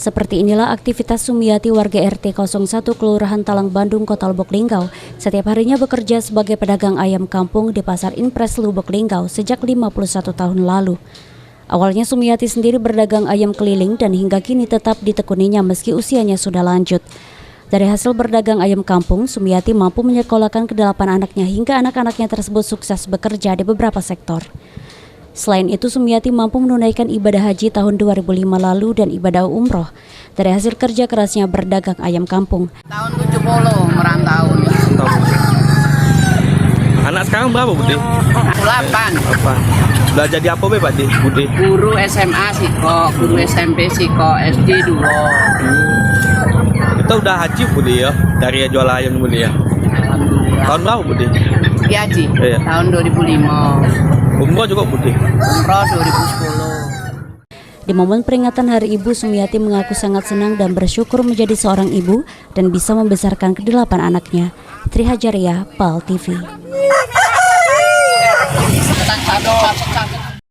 Seperti inilah aktivitas Sumiati warga RT 01 Kelurahan Talang Bandung, Kota Lubuk Linggau. Setiap harinya bekerja sebagai pedagang ayam kampung di Pasar Impres Lubuk Linggau sejak 51 tahun lalu. Awalnya Sumiati sendiri berdagang ayam keliling dan hingga kini tetap ditekuninya meski usianya sudah lanjut. Dari hasil berdagang ayam kampung, Sumiati mampu menyekolahkan ke-8 anaknya hingga anak-anaknya tersebut sukses bekerja di beberapa sektor. Selain itu, Sumiati mampu menunaikan ibadah haji tahun 2005 lalu dan ibadah umroh dari hasil kerja kerasnya berdagang ayam kampung. Tahun 70 merantau. Anak sekarang berapa, Budi? 8. Apa? Belajar di apa, Pak, Budi? Guru SMA Siko, guru SMP Siko, SD 2. Kita udah haji, Budi, ya? Dari jual ayam, Budi, ya? Alhamdulillah. Tahun berapa, Budi? Ya, Haji, Iya. tahun 2005. Umroh juga, Budi? Umroh 2010. Di momen peringatan Hari Ibu, Sumiati mengaku sangat senang dan bersyukur menjadi seorang ibu dan bisa membesarkan ke-8 anaknya. Tri Hajaria, PAL TV.